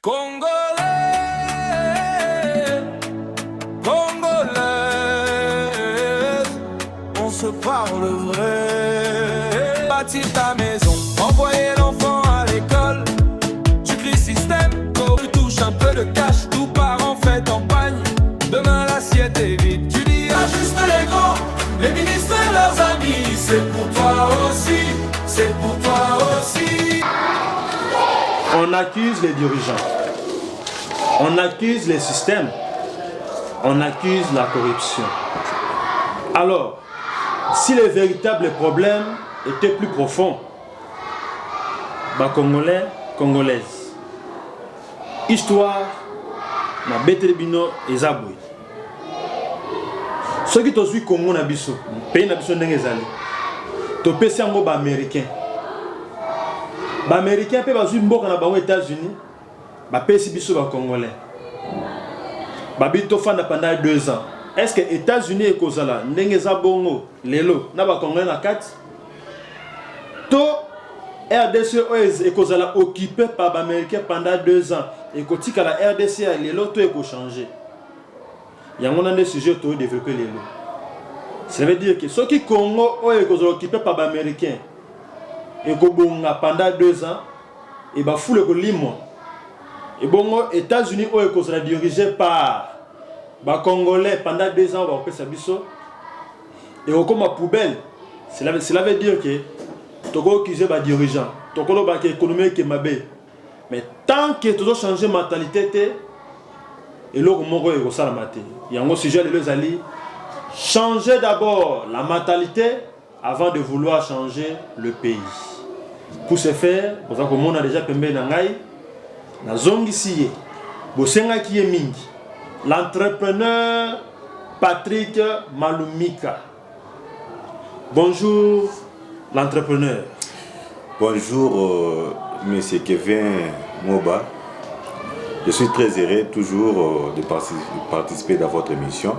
Congolais, Congolaise, on se parle vrai. Bâtir ta maison, envoyer l'enfant à l'école. Tu cries système, tu touches un peu de cash. Tout part en fait en pagne. Demain l'assiette est vide. Tu dis juste les grands, les ministres et leurs amis. C'est pour toi aussi, c'est pour toi aussi. On accuse les dirigeants. On accuse les systèmes, on accuse la corruption. Alors, si les véritables problèmes étaient plus profonds, Congolais, Congolaises, histoire, na Betelebino et Zaboui. Ceux qui sont Congo na biso, pays na biso ndenge zali, to pesi yango ba américain. Ba américain pe bazui mboka na bango États-Unis. Pesi biso ba Congolais. Babito fanda pendant 2 ans. Est-ce que les États-Unis et Kozala ndenge za bongo lelo na ba Congolais na kati? To RDC et Kozala occupé par les Américains pendant 2 ans et kotika la RDC a lelo to eko changer. Yango na des sujets to développer lelo. Ça veut dire que ceux qui Congo o Kozala occupé par les Américains et kobonga pendant 2 ans et ba foule ko limo. Et bon, les États-Unis ont été dirigés par les Congolais pendant 2 ans. Et comme ma poubelle, cela veut dire que Togo qui est dirigeant, Togo qui est économique qui est mabé. Mais tant que tu as changé de mentalité, et là, on est ça la maté. Il y a un sujet de les alliés. Changer d'abord la mentalité avant de vouloir changer le pays. Pour ce faire, vous savez qu'on a déjà pembé dans na zongisiye bosenga ki mingi l'entrepreneur Patrick Malumika. Bonjour l'entrepreneur. Bonjour monsieur Kevin Moba. Je suis très heureux toujours de participer dans votre émission.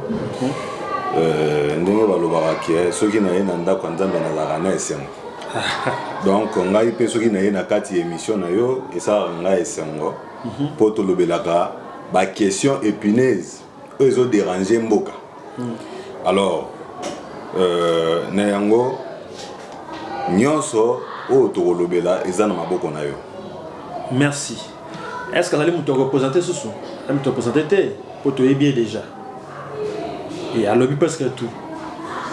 Ndenge balobaka ke soki na ye na ndako nzambe na larana esengo. Donc ngai pe soki na ye na kati émission na yo et ça ngai esengo pour to lobelaka ba question épineuse ils ont dérangé mboka. Alors na yango nyonso o to lobela ezana maboko na yo. Merci. Est-ce que vous allez me représenter ce soir? Vous allez me représenter pour te bien déjà. Et à l'objet presque tout.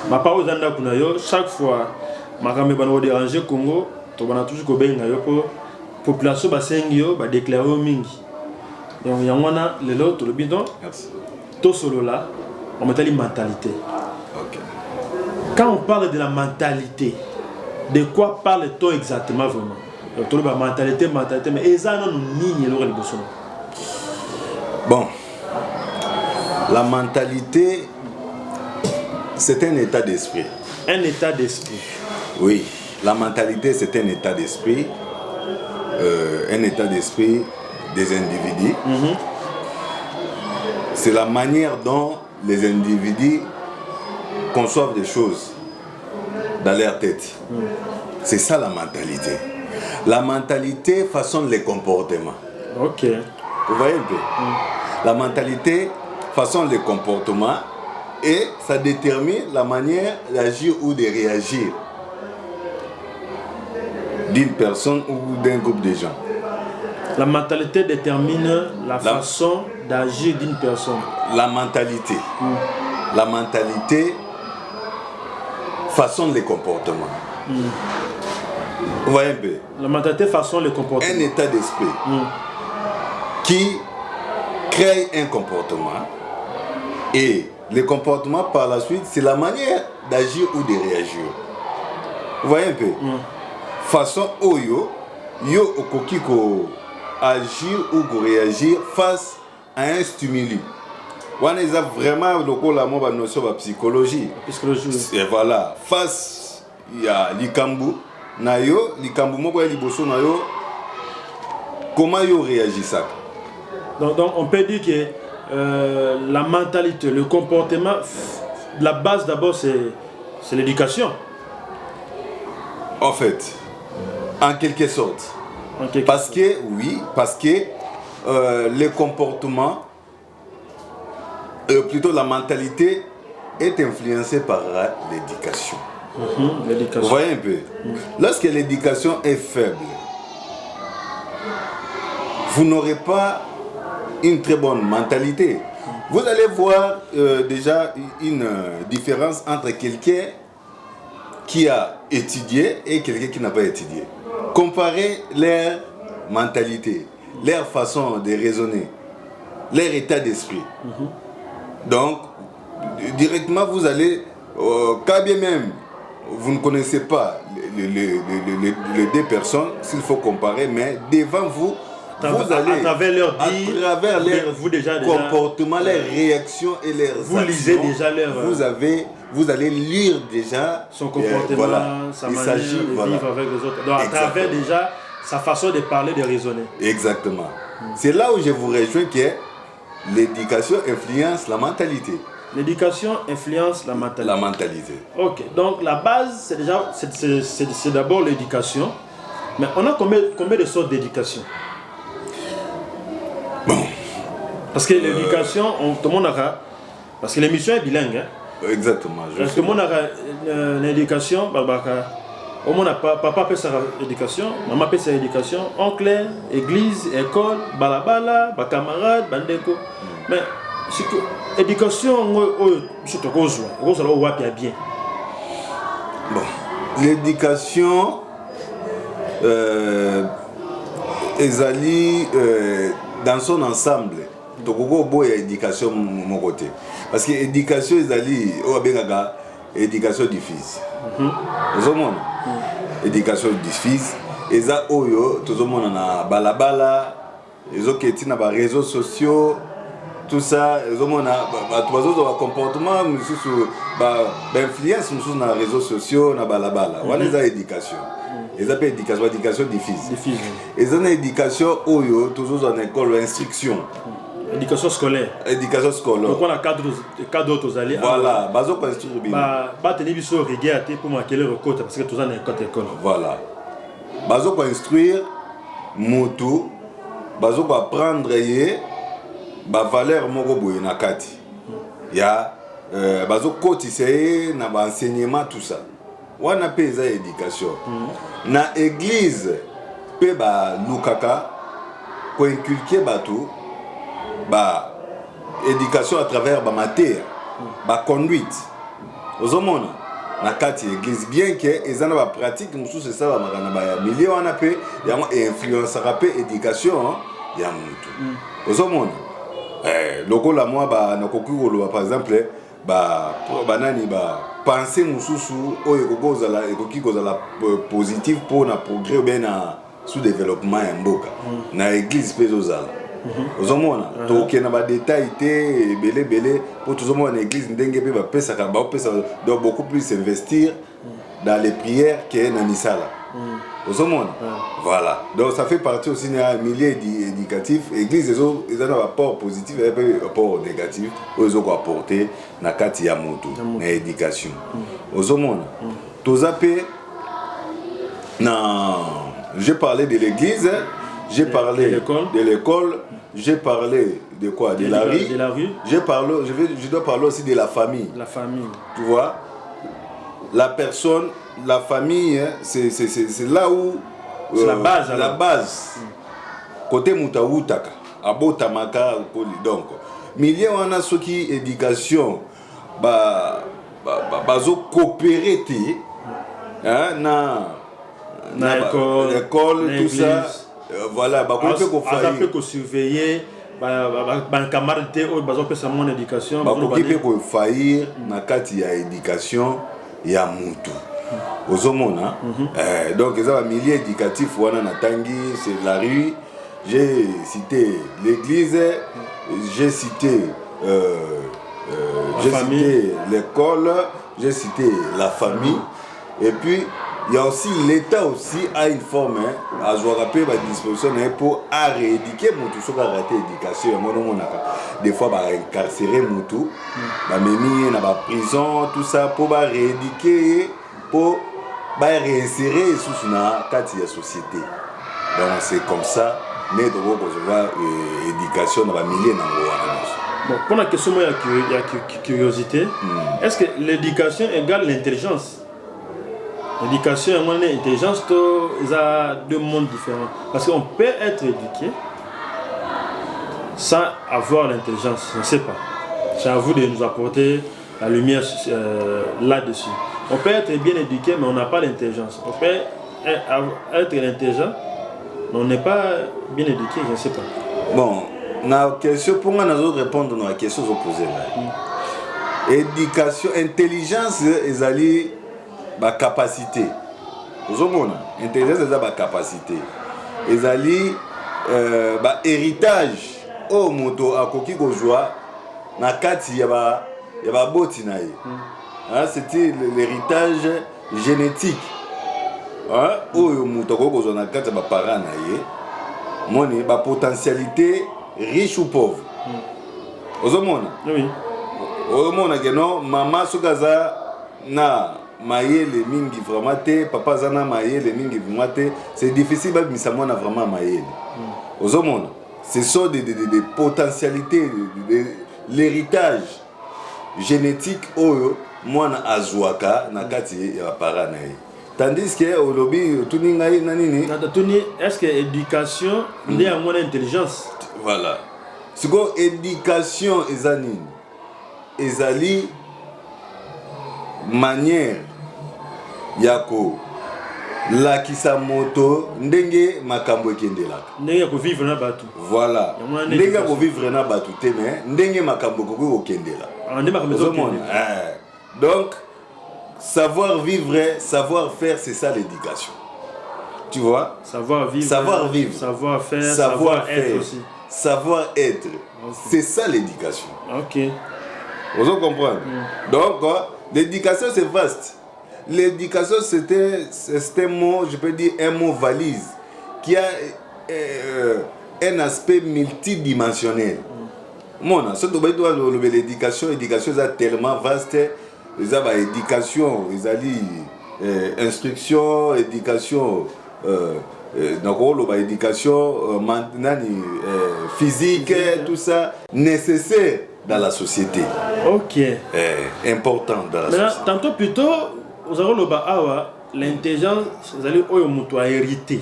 Ma parole est dans yo chaque fois ma caméra va déranger Congo, tu vas toujours kobenga yo pour population basengio ba déclarer au mingi. Donc il y a wana lelo to le bidon. Merci. To solo là, on met la mentalité. OK. Quand on parle de la mentalité, de quoi parle-t-on exactement vraiment? Donc to la mentalité mais eza non ni le liboso. Bon. La mentalité c'est un état d'esprit. Un état d'esprit. Oui, la mentalité c'est un état d'esprit des individus. C'est la manière dont les individus conçoivent des choses dans leur tête. C'est ça la mentalité. La mentalité façonne les comportements. Ok. Vous voyez un peu? La mentalité façonne les comportements et ça détermine la manière d'agir ou de réagir d'une personne ou d'un groupe de gens. La mentalité détermine la façon d'agir d'une personne. La mentalité. La mentalité façonne les comportements. Vous voyez un peu? La mentalité façonne les comportements. Un état d'esprit qui crée un comportement et le comportement par la suite, c'est la manière d'agir ou de réagir. Vous voyez un peu? Façon oyo, yo okokiko agir ou réagir face à un stimuli. On est vraiment la notion de psychologie. Et voilà, face à l'ikambu, l'ikambu moko ya liboso na yo, comment yo réagit ça? Donc on peut dire que la mentalité, le comportement, la base d'abord c'est l'éducation. En fait, en quelque sorte. Parce que les comportements, plutôt la mentalité est influencée par l'éducation. Vous voyez un peu. Lorsque l'éducation est faible, vous n'aurez pas une très bonne mentalité. Vous allez voir déjà une différence entre quelqu'un qui a étudié et quelqu'un qui n'a pas étudié. Comparez leur mentalité, leur façon de raisonner, leur état d'esprit. Donc, directement, vous allez, quand bien même vous ne connaissez pas les deux personnes, s'il faut comparer, mais devant vous, vous allez, à travers leur comportement, leurs réactions et leurs vous actions, lisez déjà leur... vous allez lire déjà son comportement, sa manière de vivre avec les autres. Donc, à travers déjà sa façon de parler, de raisonner. Exactement. C'est là où je vous rejoins que l'éducation influence la mentalité. L'éducation influence la mentalité. La mentalité. Ok, donc la base, c'est d'abord l'éducation. Mais on a combien de sortes d'éducation? Bon. Parce que l'éducation, tout le monde a... Parce que l'émission est bilingue. Hein? Exactement. Parce que tout le monde a l'éducation. Au moins, papa appelle ça éducation, maman appelle ça éducation, oncle, église, école, balabala, camarade, bandeko. Mais l'éducation, c'est bien. Bon, l'éducation, dans son ensemble, il y a l'éducation de mon côté. Parce que l'éducation, éducation du fils. Éducation du fils. Et ça, tout le monde a balabala, les autres qui ont des réseaux sociaux, tout ça, les autres ont un comportement, influence sur les réseaux sociaux, na balabala. Voilà ça éducation. Ils appellent éducation du fils. Ils ont une éducation toujours en école, instruction. Éducation scolaire. Éducation scolaire. Donc on a cadre aux alliés. Voilà, bazo pour instruire bien. Tenir biso rigueur pour marquer le recote parce que tous en école. Voilà. Bazo pour instruire mutu, bazo pour apprendre ba valeur moko boye na kati. Ya bazo cotiser na ba enseignement tout ça. Wana pe za éducation. Na église pe ba lukaka ko inculquer bato ba éducation à travers ba matière, ba conduite. Ozomona na kati église bien que ezana ba pratique musu c'est ça ba makana ba milieu wana pe ya influence rapé éducation ya mutu. Ozomona lokola moi ba na kokukolo par exemple banani penser mususu oyo kokozala ekoki kozala positif pour na progrès bien na sous-développement ya mboka na église pe zozala ozomona tokena ba détail te belé pour tozomona na église ndenge pe bapesa doit beaucoup plus investir dans les prières que na misala ozomona voilà donc ça fait partie aussi d'un milieu éducatif église ils ont un rapport positif et un rapport négatif ils ont apporté na kati ya mutu na éducation ozomona tozape na j'ai parlé de l'église j'ai parlé de l'école j'ai parlé de quoi de la rue je dois parler aussi de la famille tu vois la personne la famille c'est là où c'est la base côté mutautaka abotamaka donc milieu wana soki éducation bazo coopérer na école tout ça voilà peut ko surveiller ba camarade te o bazo pesa mon éducation bakoki pe ko faillir na kati ya éducation ya mutu ozomona donc ça va milieu éducatif wana na tangi c'est la rue j'ai cité l'église j'ai cité l'école j'ai cité la famille et puis il y a aussi l'État aussi a une forme à jouer rappeler la disposition pour rééduquer mutu sur la raté éducation des fois ba incarcérer mutu ba memi na ba prison tout ça pour ba rééduquer pour réinsérer sous la société. Donc c'est comme ça mais de recevoir éducation dans la milliers d'années. Bon, pour la question il y a curiosité. Est-ce que l'éducation égale l'intelligence? L'éducation et l'intelligence, ils ont deux mondes différents. Parce qu'on peut être éduqué sans avoir l'intelligence, je ne sais pas. C'est à vous de nous apporter la lumière là-dessus. On peut être bien éduqué, mais on n'a pas l'intelligence. On peut être intelligent, mais on n'est pas bien éduqué, je ne sais pas. Bon, la question, pour moi, nous répondre à la question que vous posez là. Éducation, intelligence, ils allaient la capacité. Vous avez intelligence, ils ont la capacité. Ils allaient héritage. Oh, moto, à koki gojoa, na kati yaba boti na ye. C'était l'héritage génétique. Oh, moto gojoa na kati yaba parents na ye. Moni, ba potentialité riche ou pauvre. Vous avez oui. Vous que non, maman sukaza na mayele mingi vraiment te, papa zana mayele mingi vraiment te. C'est difficile ba misamona vraiment mayele. Vous avez ce sont des potentialités, l'héritage génétique oyo mwana azwaka na kati ya parents na ye. Tandis que au lobby tout ningai nanini. Est-ce que l'éducation est à mon intelligence? Voilà. C'est quoi éducation ezanini? Ezali manière yako la kisamoto ndenge makambo ekendelaka. Ndenge ko vivre na batu. Voilà. Ndenge ko vivre na batu te mais ndenge makambo ko kendela. Donc savoir vivre, savoir faire, c'est ça l'éducation. Tu vois? Savoir vivre. Savoir vivre. Savoir faire. Savoir être faire. aussi. Savoir être. Okay. C'est ça l'éducation. Ok. Vous comprenez? Donc, l'éducation c'est vaste. L'éducation c'est un mot, je peux dire un mot valise, qui a un aspect multidimensionnel. L'éducation est tellement vaste. Ils ont éducation, ils ont instruction, éducation, éducation physique, tout ça nécessaire dans la société. Ok. Important dans la société. Tantôt plutôt, vous avez l'intelligence, vous allez hériter.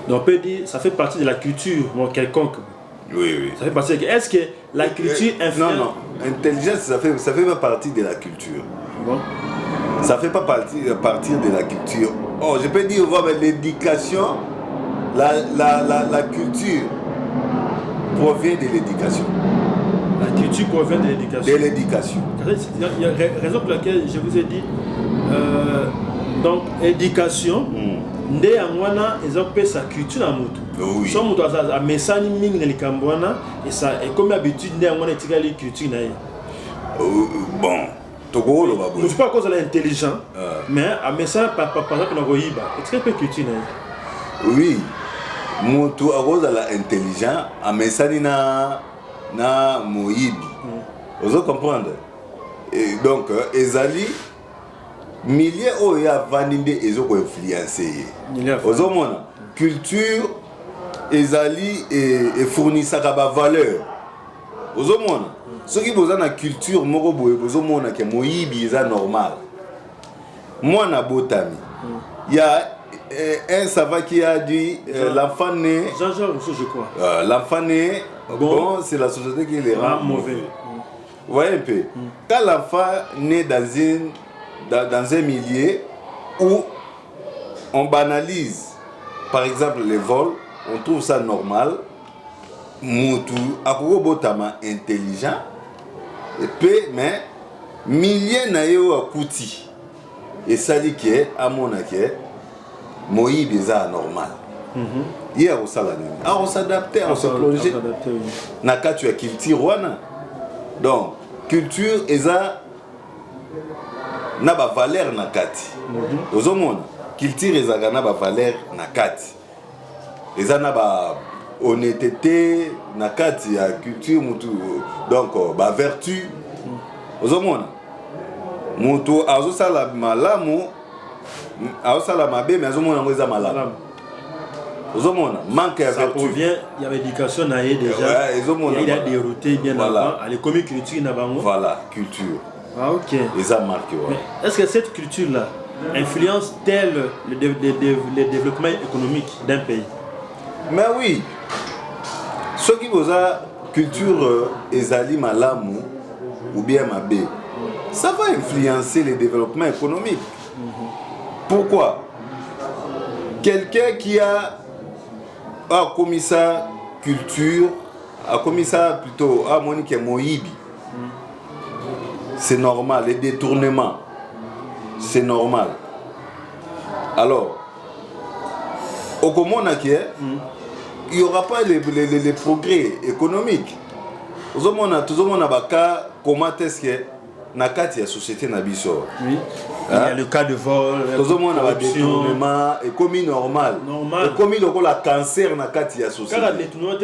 Donc on peut dire, ça fait partie de la culture quelconque. Oui. Ça fait partie de... Est-ce que la culture influence... Non. Intelligence, ça fait pas partie de la culture. Bon. Ça fait pas partie de la culture. Oh, je peux dire, l'éducation, la culture provient de l'éducation. La culture provient de l'éducation. De l'éducation. Il y a raison pour laquelle je vous ai dit, donc, éducation, ndé angwana ezopé sa culture na mutu. Oui. So mutu a mesani mingi na likambwana et ça et comme habitude ndé angwana etika li culture na ye. Bon, toko lo babo. Je sais pas cause elle est intelligent, mais a mesana par exemple na koyiba, etika pe culture na ye. Oui. Mutu a cause la intelligent a mesani na moyibi. Vous comprenez? Et donc ezali milliers oyo ya vandinde ezoko influencer. Ozomona culture ezali et fournissaka ba valeur. Ozomona soki boza na culture moko boye bozomona ke moyibi eza normal. Moi na botami. Il y a un savant qui a dit l'enfant né Jean-Jacques Rousseau je crois. L'enfant né bon c'est la société qui les rend mauvais. Vous voyez un peu. Quand l'enfant naît dans un milieu où on banalise, par exemple les vols, on trouve ça normal. Moutou, akoko botama intelligent, mais milliers nayo akuti. Et ça dit que à mon avis, Moïse est normal. Hier on s'adapter, on se plonger. Naka tu as culture wana. Donc culture eza na ba valeur na kati. Ozomona culture ezaka na ba valeur na kati. Eza na ba honnêteté na kati ya culture mutu. Donc ba vertu. Ozomona mutu azosala malamu azosala mabe mais azomona ngo eza malamu. manque à ça vertu. provient, il y avait l'éducation déjà, il a dérouté bien avant, les communes culture voilà, culture. Ah ok. Et ça marque, ouais. Est-ce que cette culture-là influence-t-elle le développement économique d'un pays? Mais oui, ce qui vous a culture ezali malamu ou bien mabé, ça va influencer le développement économique. Pourquoi? Quelqu'un qui a commis sa culture, a commis ça plutôt à Monique Moïbi, c'est normal, les détournements, c'est normal. Alors, au commun, il n'y aura pas les progrès économiques. Tout le monde a comment est-ce que la société n'a pas. Oui. Il y a le cas de vol, tout le monde a des détournements, et comme normal. Et comme il y a le cancer dans la société. Quand les détournements,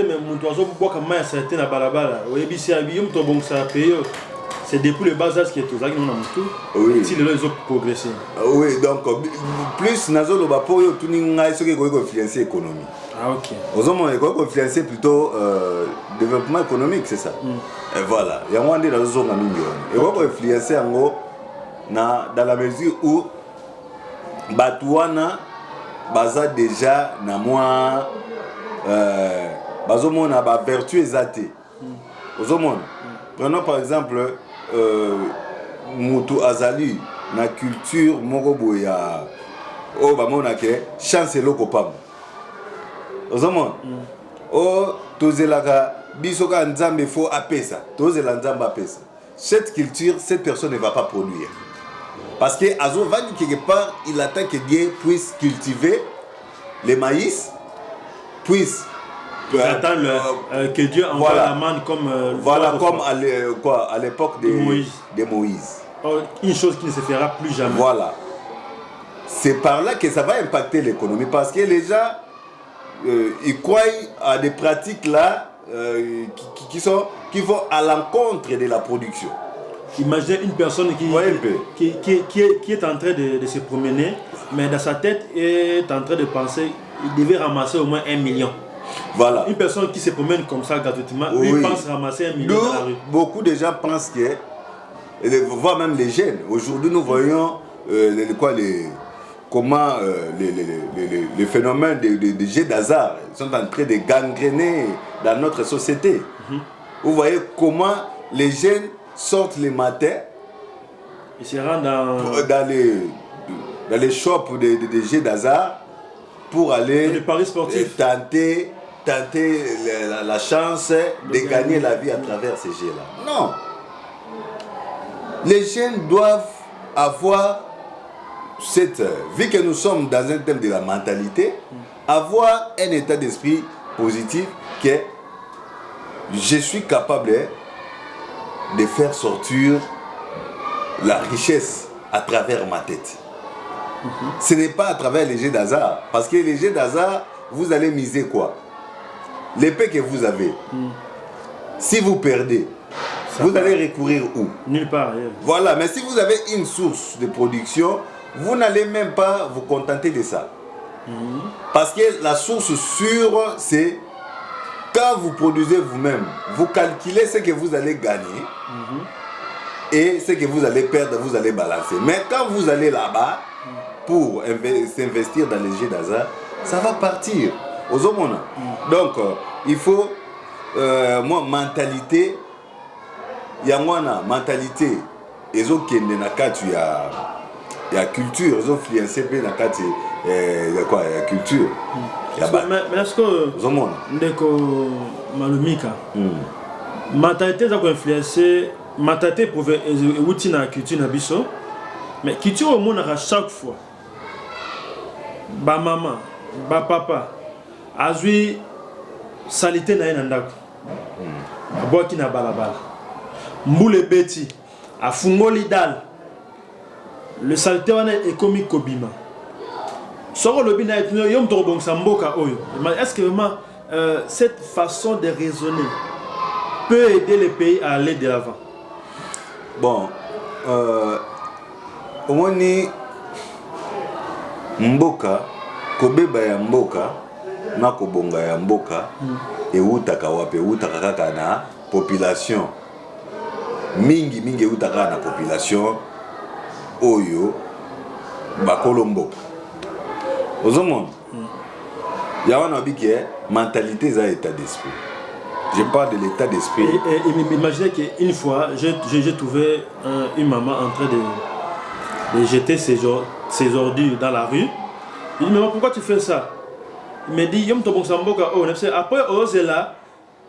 c'est depuis le bas âge qui est tout ça qui nous a tout. Oui. Si les autres ont progressé. Oui, donc plus nazolo ba pour yo tout ninga ce qui ko influencer économie. Ah ok. Aux hommes ko influencer plutôt développement économique, c'est ça. Et voilà, il y a moins de zone mingi. Et ko influencer ngo dans la mesure où Batouana baza déjà na moi bazomona ba vertu exate. Aux hommes prenons par exemple Moutou Azali, na culture moko ya o ba mona ke chance loko pam. Ozomon. O tozelaka bisoka nzambe fo apesa. Tozela nzamba apesa. Cette culture, cette personne ne va pas produire. Parce que Azo Vani quelque part, il attend que Dieu puisse cultiver les maïs, puisse j'attends que Dieu envoie la manne comme voilà comme à l'époque de Moïse. Une chose qui ne se fera plus jamais. Voilà. C'est par là que ça va impacter l'économie parce que les gens ils croient à des pratiques là qui vont à l'encontre de la production. Imaginez une personne qui est en train de se promener, mais dans sa tête est en train de penser il devait ramasser au moins 1 million. Voilà. Une personne qui se promène comme ça gratuitement, oui. Lui pense ramasser 1 million dans la rue. Beaucoup de gens pensent que, voire même les jeunes, aujourd'hui nous voyons comment les phénomènes de jeux d'hasard sont en train de gangréner dans notre société. Vous voyez comment les jeunes sortent le matin, ils se rendent dans les shops de jeux d'hasard pour aller le paris sportif. tenter la chance de gagner la vie à travers ces jeux-là. Non. Les jeunes doivent avoir cette, vu que nous sommes dans un thème de la mentalité, avoir un état d'esprit positif que je suis capable de faire sortir la richesse à travers ma tête. Ce n'est pas à travers les jeux d'hasard. Parce que les jeux d'hasard, vous allez miser quoi? L'épée que vous avez. Si vous perdez, vous allez recourir où? Nulle part ailleurs. Voilà, mais si vous avez une source de production, vous n'allez même pas vous contenter de ça. Parce que la source sûre, c'est quand vous produisez vous-même, vous calculez ce que vous allez gagner et ce que vous allez perdre, vous allez balancer. Mais quand vous allez là-bas pour s'investir dans les jeux d'hasard, ça va partir aux hommes. Donc, il faut, moi, mentalité, il y a moi, mentalité, et zo kende na katu ya culture, ils ont influencé bien la carte la culture. Mais est-ce que ndeko malumika mentalité za ko influencer mentalité pour outil na culture na biso mais culture au monde à chaque fois ba maman ba papa azui salité na ina ndako boki na balabala mbule beti afungoli dal le saleté wana est comme kobima soro lobi na yom to bon samboka oyo est-ce que vraiment cette façon de raisonner peut aider les pays à aller de l'avant? Bon omoni mboka kobeba ya mboka na kobonga ya mboka eutaka wapi eutaka kaka na population mingi eutaka na population oyo bakolo mboka ozomona ya wana bike mentalité eza état d'esprit. Je parle de l'état d'esprit. Et imaginez qu'une fois, j'ai trouvé une maman en train de jeter ses ordures dans la rue. Il dit, maman, pourquoi tu fais ça? Il me dit, yom to bon samboka. Oh, après, on est là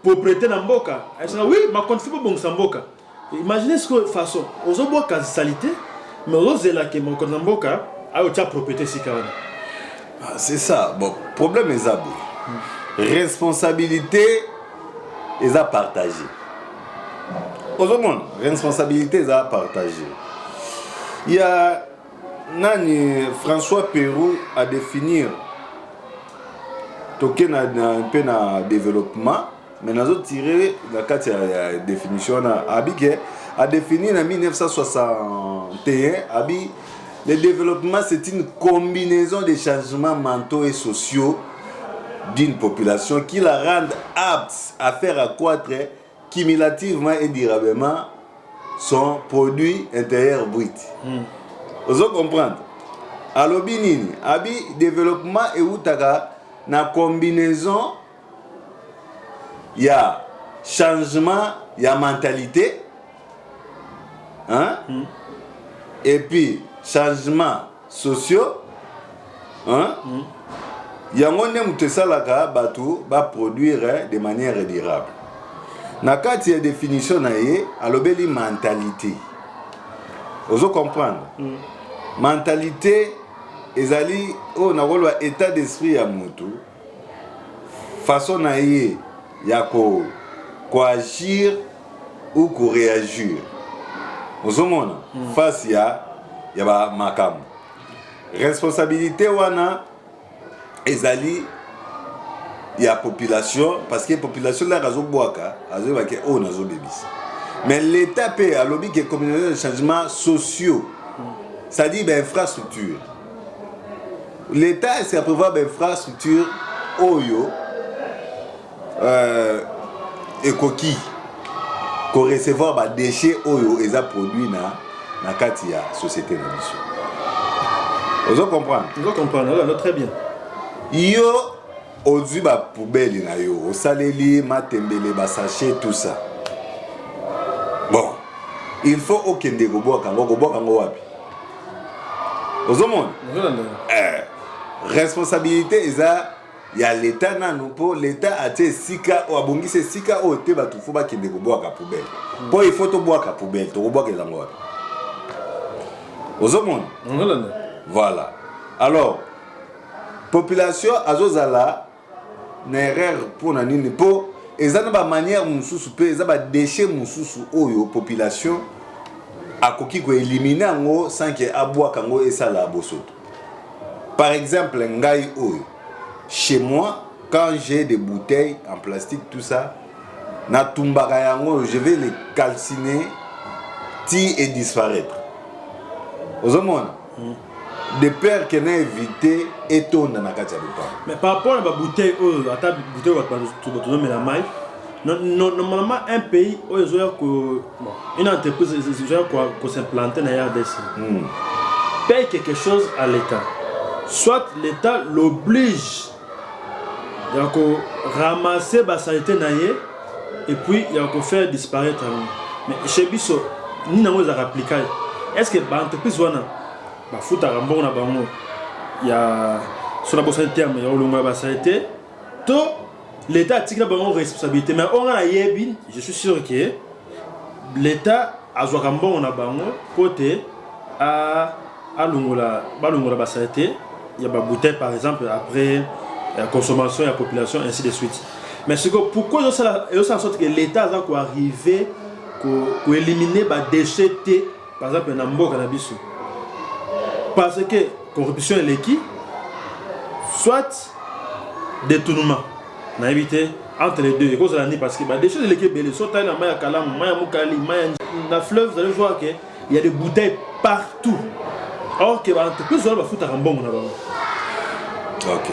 pour prêter dans mboka. Elle dit, oui, ma compte fait bon samboka. Imaginez ce que façon, on a beau quasi salité, mais on est là que mon compte samboka a eu ta propriété si carrément. C'est ça. Bon, problème est ça. Responsabilité est à partager. Aux monde, responsabilité est à partager. Il y a Nani François Pérou à définir token un peu na développement, mais nous avons tiré la carte définition à définir en 1961 le développement c'est une combinaison de changements mentaux et sociaux d'une population qui la rende apte à faire accroître cumulativement et durablement son produit intérieur brut. Vous comprenez? Alors, binini, abi développement et outaka na combinaison il y a changement, il y a mentalité, hein? Et puis changement sociaux, hein? Il y a un salaka batu va produire de manière durable. Na kati ya définition na ye alobeli mentalité. Vous comprenez? Mentalité ezali o na kolwa état d'esprit ya mutu. Façon na ye ya ko agir ou ko réagir. Vous mona face ya ba makamu. Responsabilité wana ezali ya population parce que population la razo boaka azo ba ke o nazo bebis. Mais l'état peut à lobby qui est communauté de changements sociaux. C'est-à-dire ben infrastructure. L'état c'est à prévoir ben infrastructure oyo et coquille qu'on recevoir ba déchets oyo et ça produit na kati ya société na biso. Vous comprenez? Vous comprenez là très bien. Yo ozu ba poubelle na yo, o saleli matembele ba sachet tout ça. Bon, il faut aucun de goboka ngo wapi. Ozomon. Responsabilité eza ya l'état nanu po l'état ate sika o abongise sika o te batu fo ba kende goboka poubelle. Po il faut to boka poubelle, to goboka lango wapi. Ozomon. Voilà. Alors, population azozala na erreur pour na nini po ezana ba manière mususu pe ezaba déchet mususu oyo population akoki ko éliminer ngo sans que abwa kango esala bosoto. Par exemple, ngai oyo chez moi quand j'ai des bouteilles en plastique tout ça na tumbaka yango je vais les calciner et disparaître. Ozomona de peur qu'on ait évité et tourne dans la carte. Mais par rapport à la bouteille, la bouteille mais la maille, normalement un pays où une entreprise qui s'implante dans la RDC paye quelque chose à l'État. Soit l'État l'oblige à ramasser la sanité et puis il a faire disparaître. Mais chez Bisso, nous n'avons pas appliqué. Est-ce que l'entreprise ba futa rambo na bango ya sur la bosse terme ya olonga ba santé to l'état a tiré bango responsabilité mais on a yebi je suis sûr que l'état a joué rambo na bango côté à longola ba santé il y a ba bouteille par exemple après la consommation et la population ainsi de suite mais ce que pourquoi ça en sorte que l'état a quoi arriver ko éliminer ba déchets par exemple na mboka na biso. Parce que corruption est l'équipe, soit détournement. On a évité entre les deux. Parce que des choses de l'équipe, la fleuve, vous allez voir qu'il y a des bouteilles partout. Or, que l'entreprise va foutre un bon. Ok.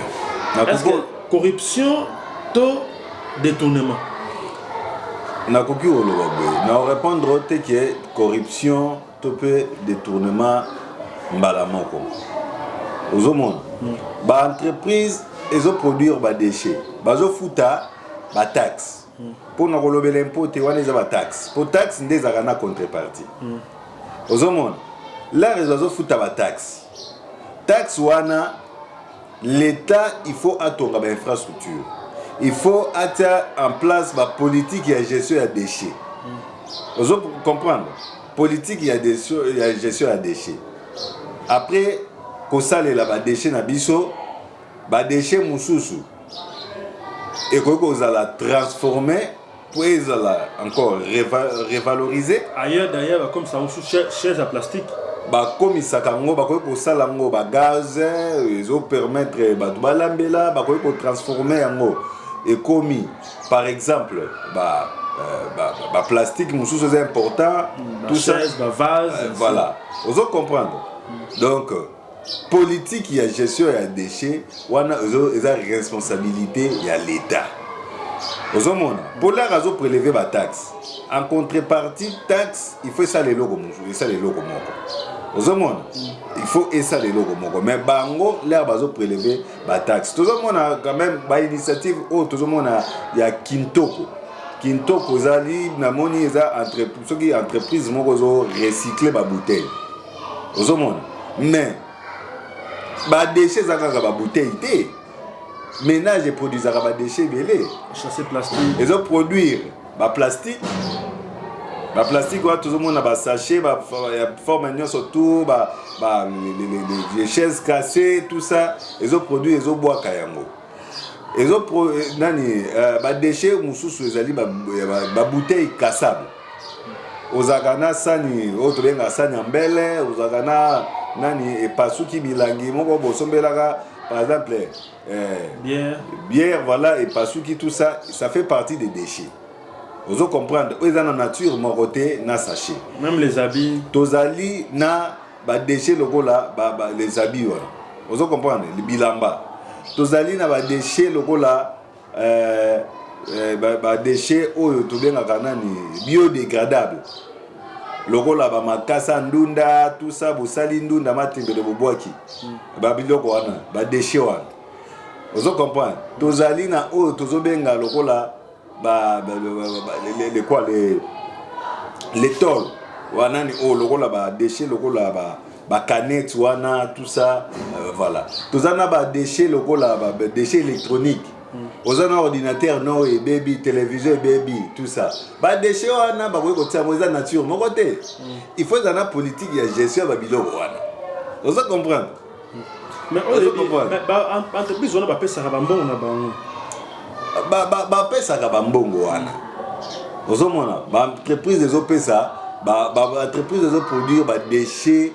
corruption to détournement. Nakoki oloba boye na répondre au te que corruption to pe détournement mbala moko ozomona ba entreprise ezo produire ba déchets bazo futa ba taxe pour na kolobela impôt te wana eza ba taxe pour taxe nde ezaka na contrepartie ozomona la rezo futa ba taxe wana l'État il faut atonga ba infrastructure. Il faut mettre en place la politique de gestion des déchets. Vous comprenez? Politique de gestion des déchets. Après, quand ça les déchets na biso, les déchets mususu. Et quand vous allez transformer, pour les encore revaloriser. Ailleurs d'ailleurs, comme ça, on sous chaises à plastique. Comme ça, on va gaz, ils vont permettre de transformer en et commis par exemple plastique c'est important tout chaise, ça vase voilà vous comprendre donc politique il y a gestion et déchets wana ils ont responsabilité il y a l'État vous monde pour la raison prélever ba taxe en contrepartie taxe il faut ça les logos aux hommes, il faut essayer les logos. Mais bango, l'air bazo prélever la taxe. Tout le monde a quand même une initiative. Tout le monde il y a Kintoko. Kintoko, zali na moni eza entreprise mozo recycler ba bouteille. Aux hommes, mais ba déchets zaka ba bouteille té. Ménage produit zaka ba déchets belé. Chasser plastique. Ils ont produire ba plastique. Le plastique, tout le monde a des sachets, des formes autour, des chaises cassées, tout ça. Ils ont produit, ils ont bois kayango. Ils ont produit des déchets, des bouteilles cassables. Aux agana sani, autres benga sani ambele, aux agana nani pasuki bilangi, moko bosombelaga, par exemple bière, voilà, et pasuki, tout ça, ça fait partie des déchets. Vous comprenez, ils ont la nature moroté na sachet. Même les habits. Tozali na ba déchets logo là, les habits. Vous comprenez, les bilamba. Tozali na ba déchets logo là, ba déchets oyo to benga kanani biodégradable. Logo là ba makasa ndunda, tout ça bosali ndunda matembe de boboaki. Ba biloko wana, ba déchets wana. Vous comprenez, tozali na oyo tozo benga logo là. Les tôles wana ni logo la ba déchets logo la ba canettes wana tout ça voilà tozana ba déchets logo la ba déchets électroniques ozana ordinateur no et baby téléviseur baby tout ça ba déchets wana ba ko tia moza nature mon côté il faut zana politique ya gestion ba biloko wana vous comprendre mais entreprise wana ba pesa ba mbongo na bango pesa ka bambongo wana ozomona ba entreprise des opesa ba entreprise des produire ba déchets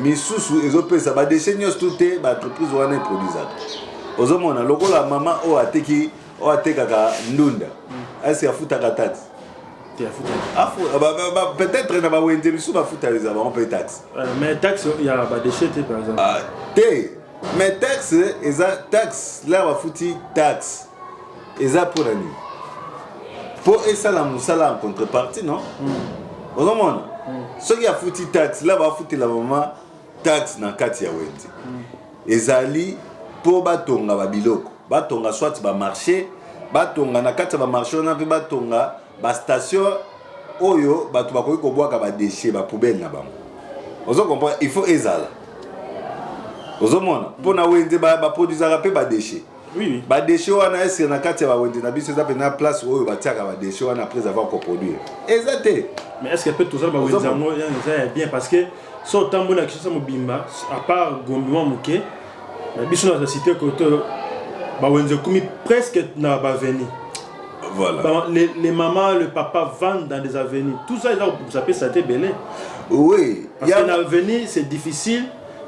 misusu ezopesa ba déchets nyos touté ba entreprise wana produisa ozomona lokola mama o ateki o atekaka ndunda asi afuta ka taxe peut-être na ba wende bisu ba futa les avant peut taxe mais taxe il y a ba déchets par exemple mais taxe eza taxe là ba futi taxe eza pour ani pour esa la musala en contrepartie non au monde ce qui a futi taxe là ba futi la maman taxe na kati ya wende ezali pour batonga ba biloko batonga soit ba marché batonga na kati ba marché na pe batonga ba station oyo batu bakoki ko boaka ba déchets ba poubelle na bango ozo comprendre il faut ezala ozo mona pour na wende ba produisera pe ba déchets oui ba déchets wana est na kati ya ba wende na biso za pe na place oyo batiaka ba déchets wana après avoir coproduire exacté mais est-ce que peut tout ça ba wende zango ya bien parce que so tambo na kisa mobimba à part gombima muke na biso na cité côté ba wende komi presque na ba veni. Voilà. Les mamans, le papa vendent dans des avenues. Tout ça, vous appelez ça belé. Oui. Parce que dans l'avenue, c'est difficile.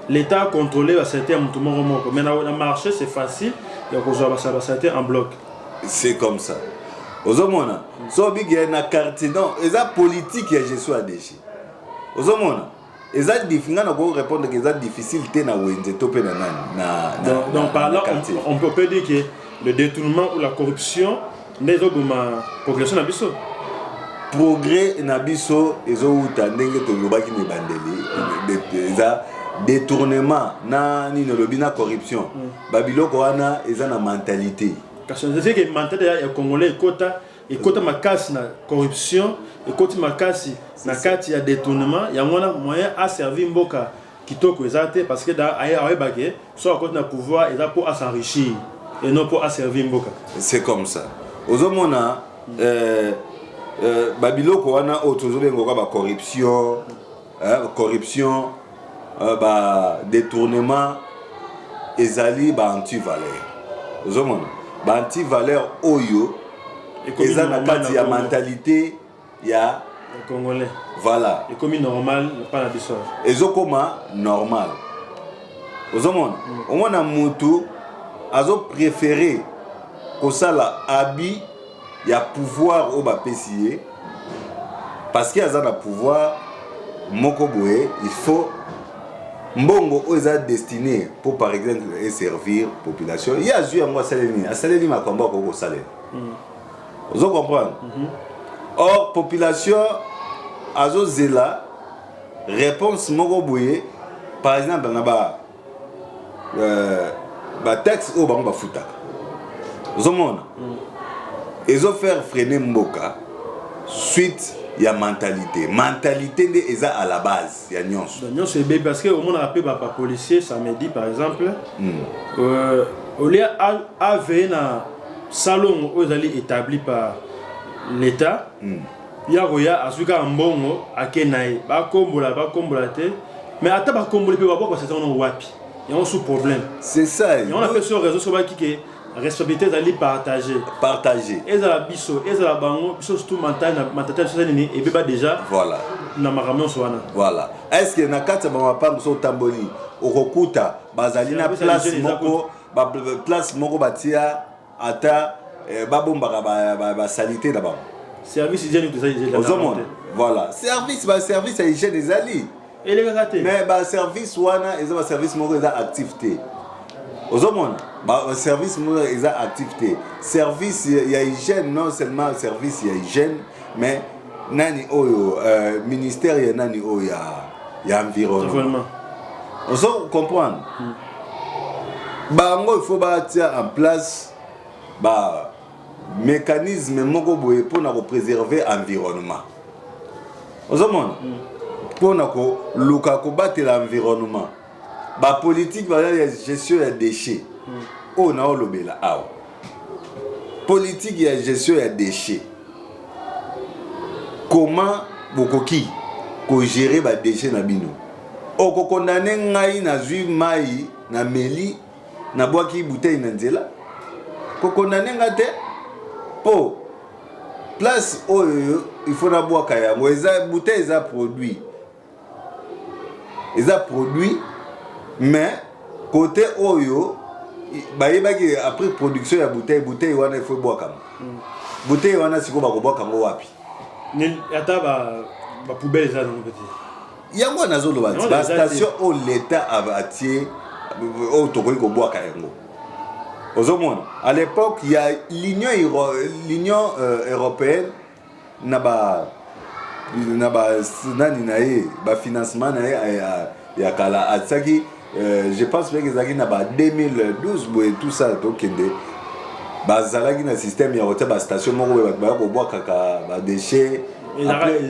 L'État a contrôlé un certain moment. Mais dans le marché, c'est facile. Donc, ça a été en bloc. C'est comme ça. Aux hommes, il y a un quartier. Non, il y a politique qui a gestion à déchets. Aux hommes, eza difficile na ko répondre que eza difficile te na wenze to pe na donc par là on peut dire que le détournement ou la corruption n'est pas ma progression na biso progrès na biso ezouta ndenge to lobaki ne bandeli eza détournement na ni lobi na corruption babiloko wana eza na mentalité parce que c'est que mentalité ya congolais ekota makasi na corruption ekoti makasi na kati ya détournement ya ngona moyen a servi mboka kitoko ezate parce que da aya bake soit à côté na pouvoir eza pour s'enrichir et non pour servir mboka c'est comme ça ozomona babiloko wana otozobengoka ba corruption ba détournement ezali ba anti-valeur ozomona ba anti-valeur oyo eza na kati ya mentalité ya congolais voilà ekomi normal pas na biso ezokoma normal ozomona omona mutu azo préférer kosala abi ya pouvoir au bapesier parce qu'il y a un pouvoir moko boye il faut mbongo oza destiné pour par exemple servir population il y a eu moi saleni ma combat ko salaire vous comprenez or population azo zela réponse moko boye par exemple na ba taxe au bango ba futa vous mona ils ont fait freiner mboka suite ya mentalité nde eza à la base ya nyonso c'est bien parce que au monde appelé ba policier samedi par exemple au lieu avait na salon aux allés établi par l'état ya roya asuka mbongo akenaye ba kombola te mais ata ba kombola pe ba kwa c'est on wapi il y a un sous problème c'est ça et on appelle sur réseau sur ba qui responsabilité d'aller partager et la biso et la bango biso tout mental na tata ça nini et beba déjà voilà na makamio soana voilà est-ce que na kata ba mapango so tamboli okokuta bazali na place moko batia ata babomba ba salité là-bas service hygiène tout ça voilà service à hygiène des alliés et les gars mais ba service wana eza ba service moko eza activité ozomona ba service moko eza activité service ya hygiène non seulement service ya hygiène mais nani oyo ministère ya nani oyo ya environnement on comprendre bango il faut bâtir en place ba mécanisme moko boye pour na préserver environnement ozomona pour na ko luka ko battre l'environnement ba politique ba ya gestion ya déchets on a olobela awa politique ya gestion ya déchets comment bokoki ko gérer ba déchets na bino oko condamner ngai na zui mai na meli na boaki bouteille na nzela ko condamner ngate po place oyo il faut na boaka yango eza bouteille eza produit mais côté oyo bayebaki après production ya bouteille wana il faut boaka bouteille wana siko ba ko boaka ngo wapi ni ata ba poubelle za non petit yango nazoloba ba station au l'état abatie au tokoli ko boaka yango ozomona à l'époque il y a l'union européenne na ba nani nae ba financement nae ya kala atsaki je pense que ezaki na ba 2012 boye tout ça tokende bazalaki na système ya hotel ba station moko ba ko boaka ka ba déchets ils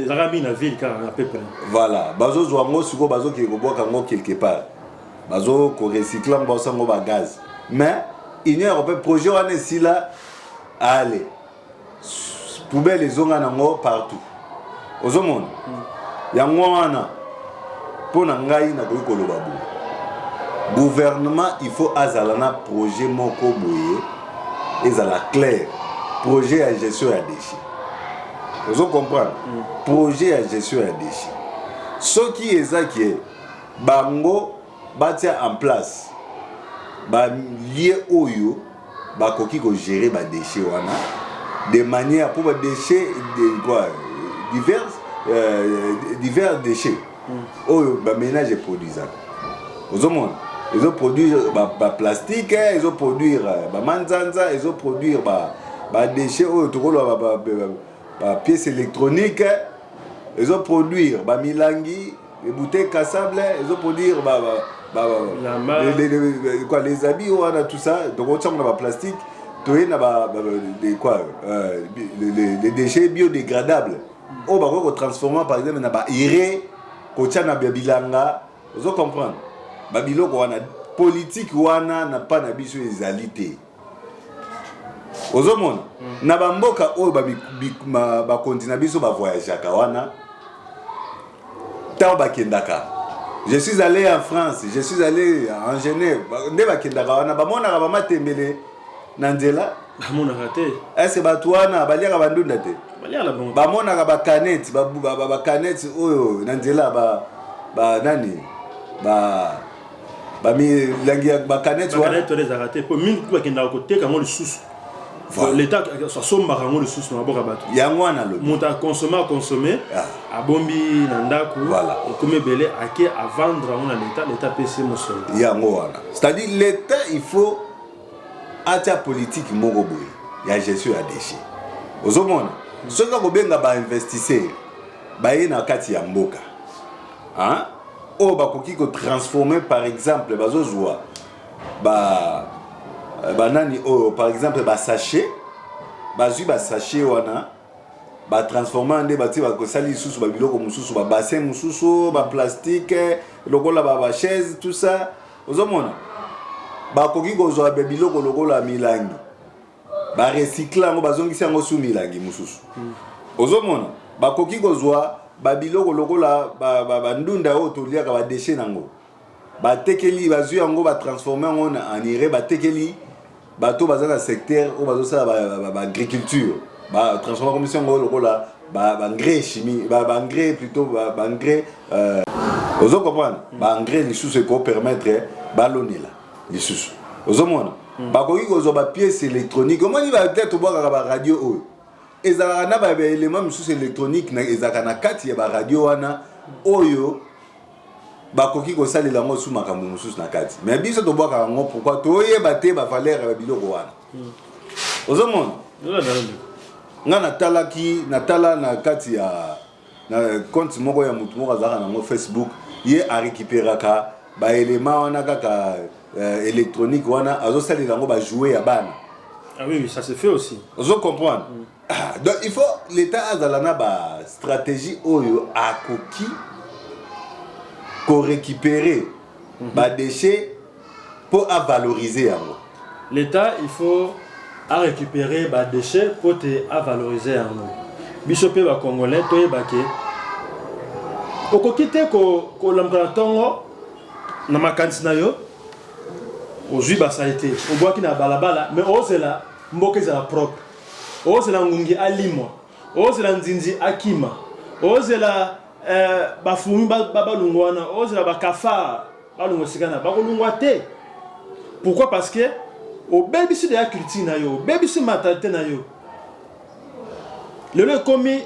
rami na ville car à peu près voilà bazo zwango siko bazo ki ko boaka ngo quelque part bazo ko recycler ba sango ba gaz mais union européenne projet wana si là allez poubelle ezonga nango partout ozomona yango wana pona ngai na koyi koloba bo gouvernement il faut azala na projet moko boye ezala clair projet ya gestion ya déchets vous comprendre projet ya gestion ya déchets ce qui ezaki bango batia en place ba lié oyo ba koki ko gérer ba déchets wana de manière pour ba déchets de quoi divers déchets oyo ba ménage produisent aux hommes ils ont produit ba plastique ils ont produire ba manzanza ils ont produire ba déchets oyo tokolo ba pièces électroniques ils ont produire ba milangi les bouteilles cassables ils ont produire les habits on a tout ça donc on a ba plastique toye na les déchets biodégradables on va transformer par exemple na ba iré ko tia na bilanga vous comprendre ba biloko wana politique wana na pas na biso ezalité ozomona na ba mboka oyo ba continent biso ba voyageaka wana ta ba kendaka je suis allé en France je suis allé en Genève nde ba kendaka wana ba mona ba matembele Nandela amona raté est-ce batwana baliaka bandunda te baliaka bon ba mona ba canette ba canette oyo Nandela ba nani ba mi langi ba canette wa canette les raté pour mingi kwa kenda côté quand le sous l'état ça somba quand le sous na boka bato yango wana lo monta consommer a bombi nandaku voilà comme belé ake à vendre on l'état PC mon sol yango wana c'est-à-dire l'état il faut atia politique moko boye ya gestion ya déchets ozomona soki kobenga ba investisseur baye na kati ya mboka hein o bakoki ko transformer par exemple bazozwa nani o par exemple ba sachet bazui ba sachet wana ba transformer nde bati ba kosali susu ba biloko mususu ba bassin mususu ba plastique lokola ba chaise tout ça ozomona bakoki kozwa biloko lokola milangi ba recycler ngo bazongisi yango su milangi mususu ozomona bakoki kozwa ba biloko lokola ba ndunda oyo toliaka ba déchets nango ba tekeli bazwi yango ba transformer ngo en iré ba tekeli bato baza na secteur oyo bazosala ba agriculture ba transformer comme si yango lokola ba engrais chimie ba engrais plutôt ba engrais ozo comprendre ba engrais lisusu ko permettre balonela lisusu ozomona bakoki kozwa ba pièces électroniques omoni ba peut-être bwaka ba radio oyo ezalaka na ba élément misusu électronique na ezalaka na kati ya ba radio wana oyo bakoki kosalela yango su makambo mosusu na kati mais biso tobwaka yango pourquoi toyeba te ba valeur ya biloko wana ozomona nga natala na kati ya na compte moko ya mutu moko azalaka nango Facebook ye a récupéraka ba élément wana kaka électronique wana azosalela yango ba jouer ya bana. Ah oui, ça se fait aussi. Vous comprenez? Donc il faut l'état azalana ba stratégie oyo akoki ko récupérer ba déchets pour à valoriser yango. L'état il faut à récupérer ba déchets pour te à valoriser yango. Biso pe ba congolais toyeba ke okokite ko lamkana tongo na makanisi na yo ozwi basalite obwaki na balabala mais ozela mboka ezala propre ozela ngungi alimwa ozela nzinzi akima ozela bafumi balungwa wana ozela bakafa balungwa sikana bakolungwa te pourquoi parce que obebisi de ya culture na yo obebisi mentalité na yo lelo ekomi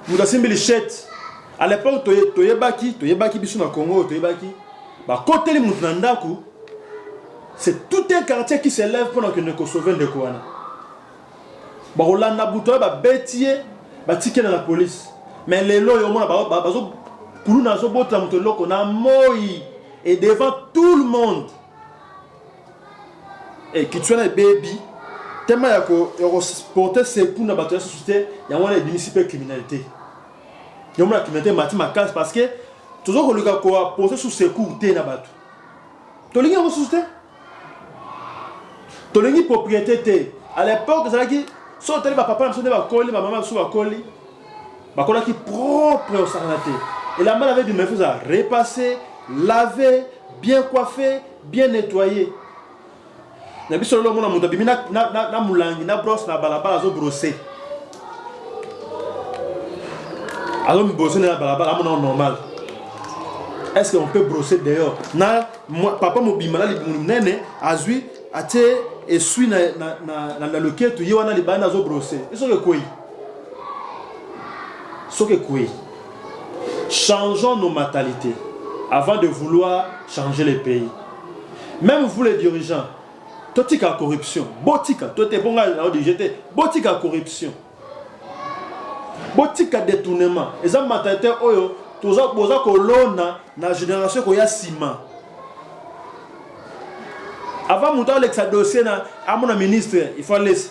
mutu asimbi lichette à l'époque toyebaki biso na Congo toyebaki bakoteli mutu na ndaku c'est tout un quartier qui s'élève pendant que ne sauve de quoi. Barolanda Boutoy ba bétier ba ticket dans la police. Mais les lois au moins bazo kulu na zo bota muto loko na moi et devant tout le monde. Et qui tu as baby tellement ya ko porter ses coups na bato ya société ya wana municipal criminalité. Ya wana criminalité mati makas parce que toujours ko luka ko porter sous ses coups te na bato. To linga mo société tolingi propriété à l'époque zalaki so tali ba papa so ne ba koli ba maman so ba koli ba kolaki propre au santé et la main avait du méfuse à repasser laver bien coiffer bien nettoyer na biso lo mona muta bimina na mulangi na brosse na balabala zo brosser alors me brosser na balabala mon normal est-ce qu'on peut brosser dehors na papa mo bimala li nene azui ate et suis na loquet tu y wana li bana zo brosser eso ke koi so ke koi changeons nos mentalités avant de vouloir changer les pays. Même vous les dirigeants, totika corruption, botika, tote bonga la DGT, botika corruption, botika détournement. Et ça mentalité oyo, toza boza kolona na génération ko ya sima. Avant monter avec sa dossier na à mon ministre, il faut laisser.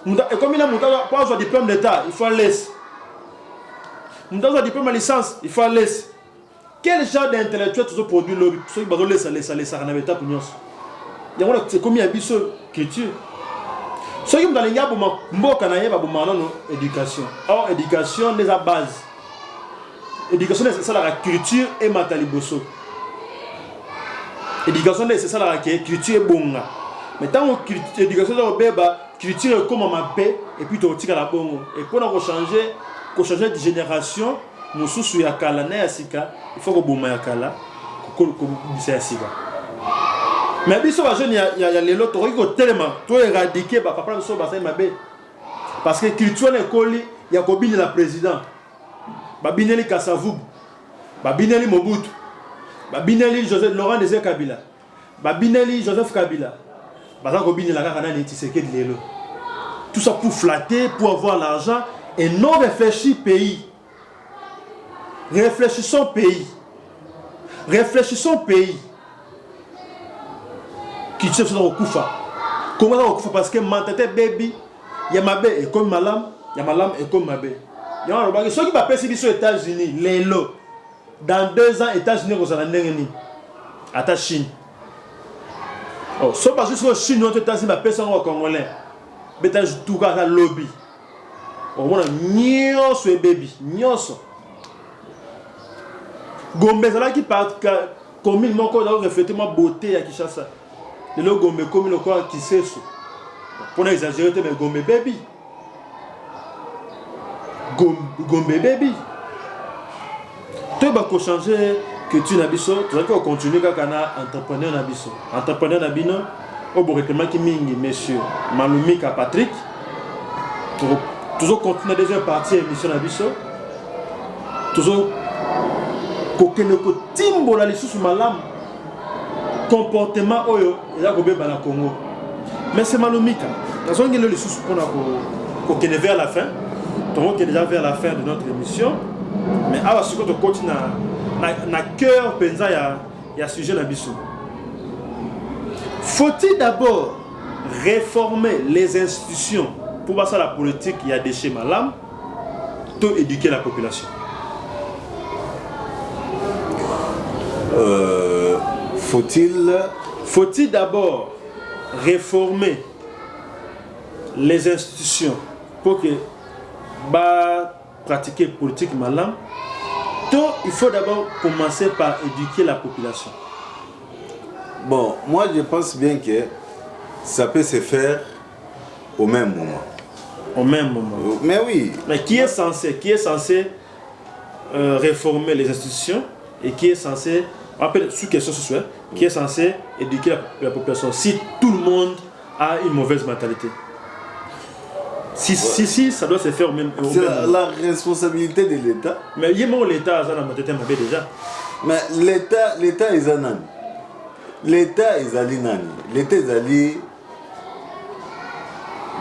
Et comme il a monté pas un diplôme d'état, il faut laisser. Monter un diplôme de licence, il faut laisser. Quel genre d'intellectuel tu produit le ceux qui bazole laisser na beta pour nous. C'est comme il y a biso culture. Ceux qui me dans l'inga pour mboka na yeba bomana no éducation. Or éducation les a base. Éducation c'est ça la culture et mataliboso. Éducation c'est ça la culture et bonga. Mais tant que l'éducation est beba, culture est comme ma paix et puis tu tires la bongo. Et pour nous changer de génération, nous sous ya kala na ya sika, il faut que boma ya kala ko bisa ya sika. Mais biso ba jeune ya lelo to ko tellement to éradiquer ba papa so ba sa mabe. Parce que culture na koli ya ko bini la président. Ba bineli Kasavubu. Ba bineli Mobutu. Ba bineli Joseph Laurent Désiré Kabila. Ba bineli Joseph Kabila. Tout ça pour flatter, pour avoir l'argent et non réfléchir pays. Réfléchissons pays. Réfléchissons pays. Qui se fait au Koufa. Comment au Koufa? Parce que mentalité baby, il y a ma bé et comme ma lame, il y a ma lame et comme ma bé. Il y a un repas. Ceux qui m'appellent aux États-Unis, les lots. Dans 2 ans, États-Unis, vous allez à ta Chine. Oh, so parce que Chine on États-Unis ma personne au Congolais. Beta tout cas lobby. On a nyoso et baby, nyoso. Gombe ça là qui part comme il manque de refléter ma beauté à Kinshasa. Le Gombe comme le quoi qui sait ça. Pour exagérer mais Gombe baby. Gombe baby. Tu vas changer que tu n'as biso, tu vas continuer quand on entrepreneur na biso. Entrepreneur na bino, au recrutement qui mingi monsieur Malumika Patrick. Toujours continuer deuxième partie émission na biso. Toujours kokene ko timbo la lisusu malam. Comportement oyo eza ko beba na Congo. Mais c'est Malumika. Nous avons le lisusu pour kokene vers la fin. Donc déjà vers la fin de notre émission. Mais à la suite de continuer na cœur penza ya sujet na biso. Faut-il d'abord réformer les institutions pour passer à la politique il y a des schémas malam pour éduquer la population? Faut-il d'abord réformer les institutions pour que pratiquer politique malam? Donc, il faut d'abord commencer par éduquer la population. Bon, moi je pense bien que ça peut se faire au même moment. Au même moment. Mais oui. Mais qui est censé réformer les institutions et qui est censé, rappelle sous question sociale, qui est censé éduquer la population si tout le monde a une mauvaise mentalité? Si, ça doit se faire au même moment. C'est la responsabilité de l'État. Mais il y a l'État, ça n'a pas déjà. Mais l'État est un L'État est un L'État est un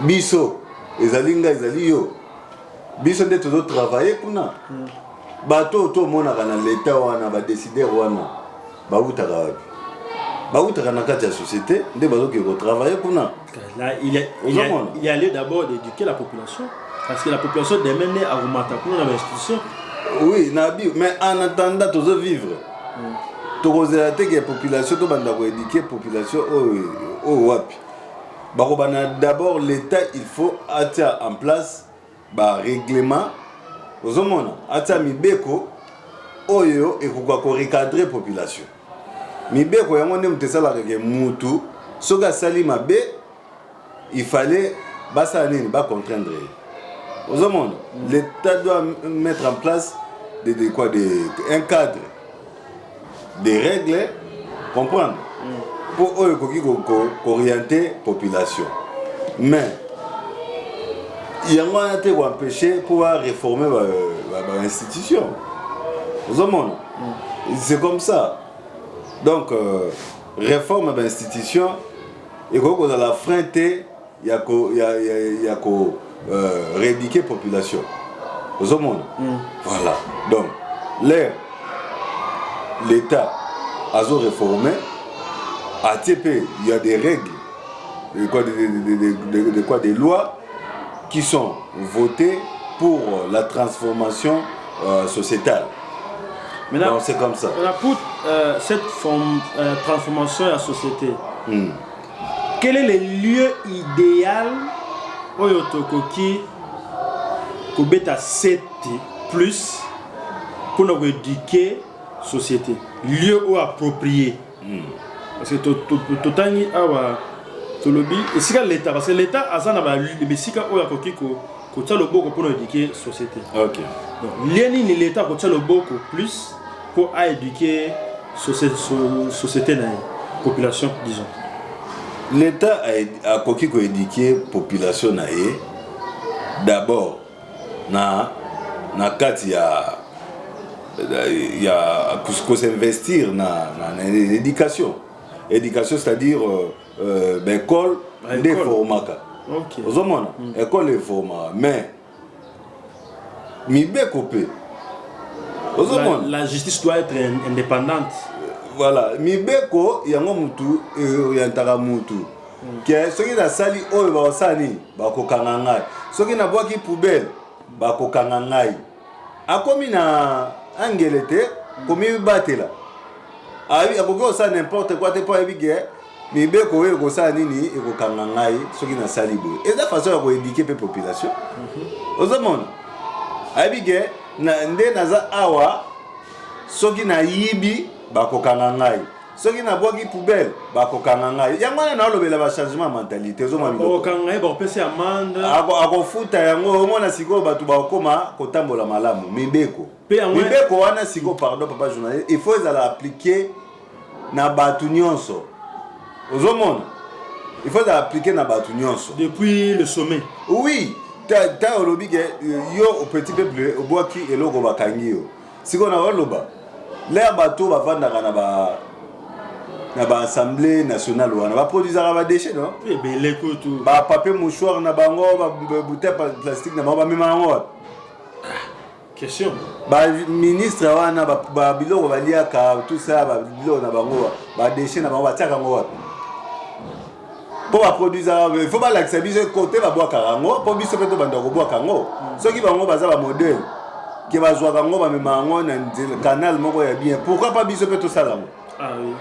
biso. Ezalinga ezali yo. Biso nde tozo travailler kuna. Bato to mona kana l'État wana ba décider wana. Ba utaka wapi? Ba utaka na kati ya société nde bazo ki travailler kuna. Là il y a lieu d'abord d'éduquer la population parce que la population demain est augmentée dans l'institution. Oui, nabi, mais en attendant tozo vivre. Tozo la que population to banda ko éduquer population o wapi. D'abord, l'État, il faut avoir en place un règlement. Aux hommes, avoir mibeko, oyo et quoi recadrer la population. Mibeko, il y a un moutou. Soga sali mabe, il fallait contraindre. Aux hommes, l'État doit mettre en place un cadre, des règles, comprendre. Pour orienter la population. Mais il y a un qui empêcher pour réformer l'institution. C'est comme ça. Donc, réforme l'institution, et quand on a la freinte, il y a qu'à rééduquer la population. Voilà. Donc, l'État a réformé. À TP, il y a des règles, des lois qui sont votées pour la transformation sociétale. Maintenant, c'est comme ça. Pour cette transformation de la société, quel est le lieu idéal où il y a 7 plus pour nous éduquer la société? Lieu où approprié. Parce que totani awa tolobi et si l'État parce que l'État a ça na ba bisika oya koki ko tsa le boko pour éduquer société. OK. Donc lieni ni l'État ko tsa le boko plus pour éduquer société na population disons. L'État a koki ko éduquer population na d'abord na kati il y a qu'on s'investir dans l'éducation. Éducation, c'est-à-dire école des formats. École des formats. Mais, la justice doit être indépendante. Voilà. Mibeko, il y a un moutou, il y a un taramoutou. Ce qui a sali, oh, il va sali, bako kangangai. Ce qui n'a pas qui poubelle, bako kangangai. A comme na angelete, comme il batte là. Ah oui, à ça n'importe quoi, t'es pas habitué. Mais bien qu'on ça nini et qu'on kangangai, ce qui n'a salibo. Et de la façon à éduquer la population. Aux hommes, habitué, naza awa, ce qui n'a yibi, bako kangangai. Ce qui n'a pas qui poubelle, bako kangangai. Y'a moi na le la changement mentalité. Aux hommes, bako kangangai, bako pese amende. Ako futa yango, au moins na siko batu bakoma kotambola malamu. Mibeko. Mibeko wana siko pardon papa journaliste, il faut appliquer na batu nyonso. Ozomona. Il faut appliquer na batu nyonso. Depuis le sommet. Oui, ta olobi ke yo au petit peuple au boaki eloko bakangi yo. Siko na oloba. Les bateaux bavanda na ba assemblée nationale wana ba produisera ba déchets non? Eh ben l'écoute tout. Ba papier mouchoir na bango ba bouteille plastique na ba mema ngo. Question. Ba ministre wana ba biloko baliaka tout ça ba biloko na bango ba déchets na bango batiaka ngo wapi. Pour ba produire il faut pas l'accepter côté ba boaka ngo pour biso peto banda ko boaka ngo. Soki bango baza ba modèle qui va jouer ngo ba mema ngo na canal moko ya bien. Pourquoi pas biso peto sala ngo? Ah oui.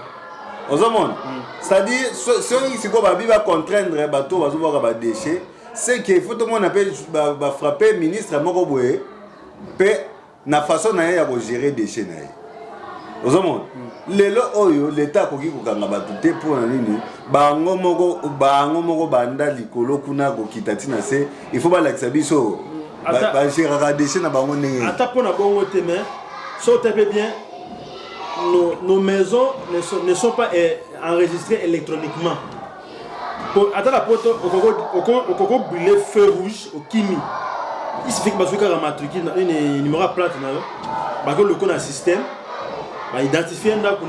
Aux hommes. C'est-à-dire ceux qui va contraindre les bateaux va voir ba déchets, c'est qu'il faut tout le monde appelle ba frapper ministre moko boye. Na façon na ya ko gérer déchets na ye. Ozomona lelo oyo l'État koki kokanga batute pour na nini bango moko banda likolo kuna ko kitati na se il faut ba lakisa biso ba gérer déchets na bango ndenge. Ata pona bongo te mais so tape bien nos maisons ne sont pas enregistrées électroniquement. Pour attendre la porte au brûler feu rouge au kimi. Il suffit que tu aies matriculé un numéro à plate, tu as le système, tu as identifié un peu,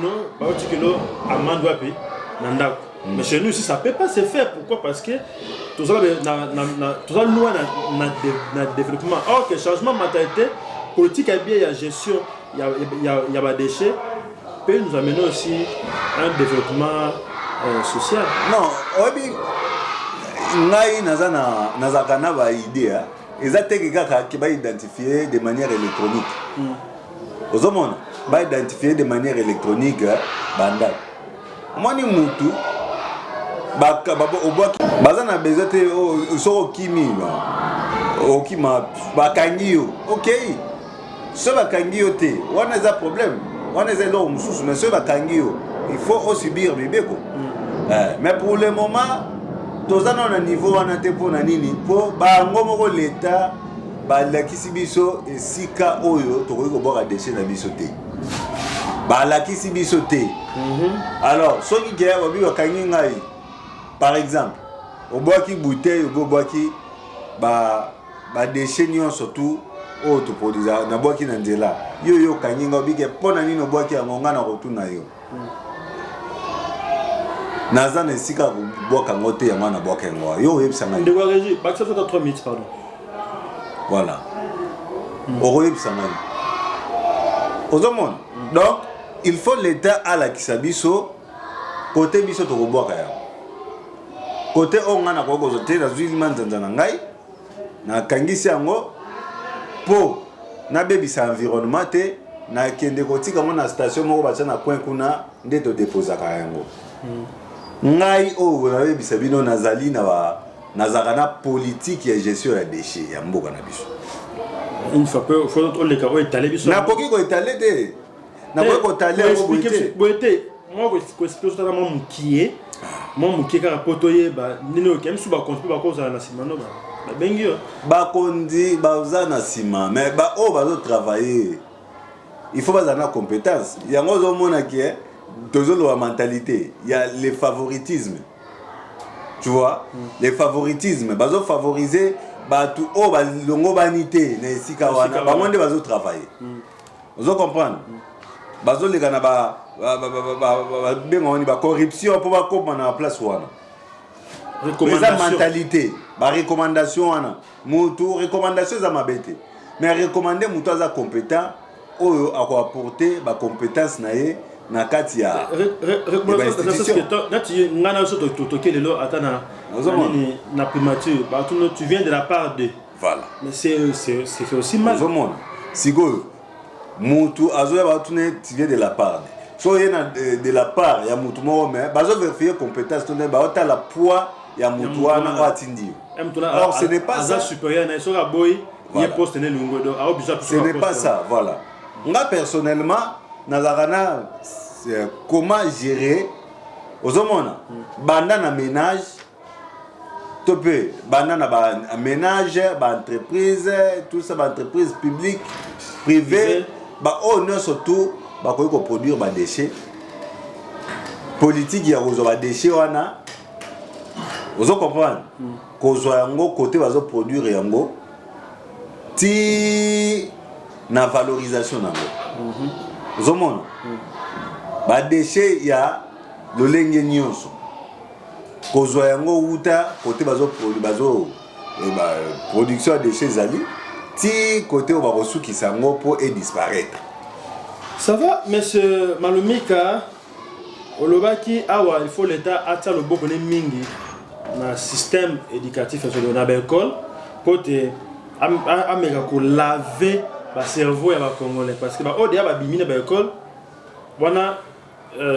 tu as amende payer. Mais chez nous, si ça ne peut pas se faire, pourquoi? Parce que tout ça, nous avons un développement. Or, que le changement de mentalité, politique, il y a gestion, il y a des déchets, peut nous amener aussi à un développement social. Non, il y a une idée. Ils ont qui va identifier de manière électronique. Aux hommes, va identifier de manière électronique banda. Moi ni mutu bazana besoin te so kimi o kima bakangio. OK. Ce bakangio te, on a un problème. On a un long mususu mais ce bakangio, il faut aussi subir bébeko. Mais pour le moment tous à niveau wana te pona nini po bango moko l'État ba lakisi biso esika oyo tokoki ko boka déchet na biso te ba lakisi biso te. Alors soki ke obi bakangi ngai par exemple oboki bouteille oboki ba ba déchets surtout o to produisa na boaki na nzela yo kanyinga obike pona nino boaki ya ngonga na rotuna yo naza na esika boaka ngote ya mwana boaka ngoa yo yebisanga ndeko régie bakisa tota 3 minutes pardon voilà o yebisanga ozomona donc il faut l'état à la kisabiso côté biso to boaka ya côté onga na ko zote na zwi manzanza na ngai na kangisi yango po na bebisa environnement te na kende kotika mona station moko bacha na coin kuna nde to déposer ka yango ngai o na bebisa bino nazali na zakana politique ya gestion ya déchets ya mboka na biso une fois peu faut on les ka étaler biso na poki ko étaler te na ko étaler ko boité moi ko expliquer ça mon mukie mon mukie ka potoye ba nino ke msu ba construire ba cause na simano ba bengi ba kondi ba uzana sima mais ba o ba zo travailler il faut pas avoir compétence yango zo mona ki toujours la mentalité il y a le favoritisme tu vois les favoritismes ba zo favoriser ba tout o ba longo banité na esika wana ba monde ba zo travailler vous comprendre ba zo le kana ba bengo ni ba corruption pour ba ko na place wana mentalité ba recommandation wana mutu recommandation za mabete mais recommander mutu za compétent oyo ako apporter ba compétence na ye na kati ya na primature tu viens de la part de voilà mais c'est aussi mal sigo mutu azoya ba tu viens de la part so yena de la part ya mutu mo mais bazo vérifier compétence to ne ba ota la poids ya mutu wana atindi alors ce n'est pas ça supérieur na so ka boy il poste ne lungo do a obligé ce n'est pas ça voilà moi personnellement nazarana comment gérer ozomona banda na ménage topé banda na ba ménage ba entreprise tout ça ba entreprise publique privée ba honneur surtout ba ko produire ba déchets politique ya kozo ba déchets wana ozo comprendre kozo yango côté bazo produire yango ti na valorisation nango ozomona ba déchets ya lolenge nyonso kozwa yango uta côté bazo production de déchets zali ti côté o ba kosukisa yango po et disparaître. Ça va monsieur Malumika olobaki awa il faut l'état atia le boko ne mingi na système éducatif na ba école côté ameka ko laver ba cerveau ya ba congolais parce que ba odia ba bimina ba école wana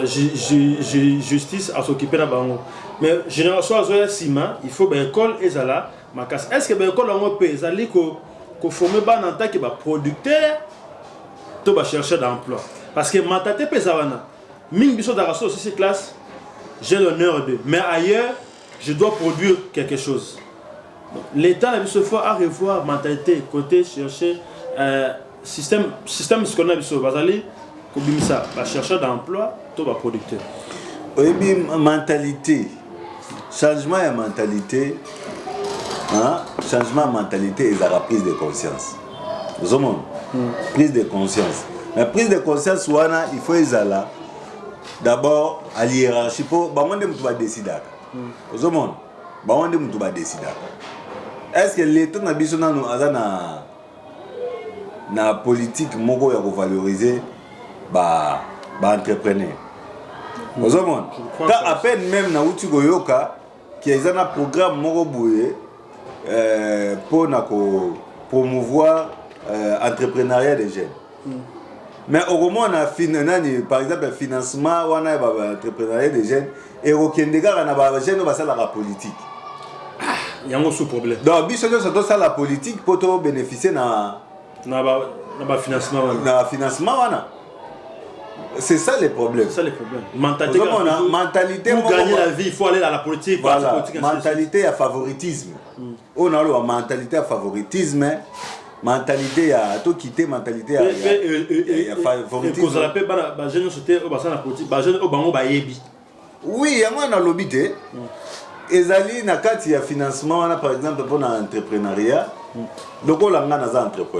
justice à s'occuper na bango mais génération azoya sima il faut ba école ezala makas est-ce que ba école ngo pe ezali ko former ba en tant que ba producteur to ba chercher d'emploi parce que matate pe zawana ming biso da raso aussi classe j'ai l'honneur de mais ailleurs je dois produire quelque chose. L'État a besoin à revoir mentalité côté chercher système ce qu'on a besoin basali comme ça va chercher d'emploi tout va producteur. Oui mentalité changement de mentalité changement de mentalité et la prise de conscience. Vous avez prise de conscience. La prise de conscience wana il faut ezala d'abord à hiérarchie pour ba monde mutu ba décider. Vous avez ba monde mutu ba décider. Est-ce que l'État na biso nanu azana na politique moko ya ko valoriser ba entrepreneur. Vous avez quand à peine même na uti goyoka qui est un programme moko boye pour na ko promouvoir entrepreneuriat des jeunes. Mais au moment on a par exemple le financement wana ba entrepreneuriat des jeunes et au Kendega na ba jeunes ba sala la politique. Il y a un sous problème. Donc biso c'est ça la politique pour to bénéficier na financement wana. Na financement wana. C'est ça le problème. C'est ça le problème. Mentalité pour gagner la vie, il faut aller dans la politique. Voilà. Mentalité à favoritisme. On a la mentalité à favoritisme. Mentalité à tout quitter, mentalité à favoritisme. Oui, il y a un lobby. Ezali na kati ya financement par exemple pour l'entrepreneuriat lokola nga naza entrepreneur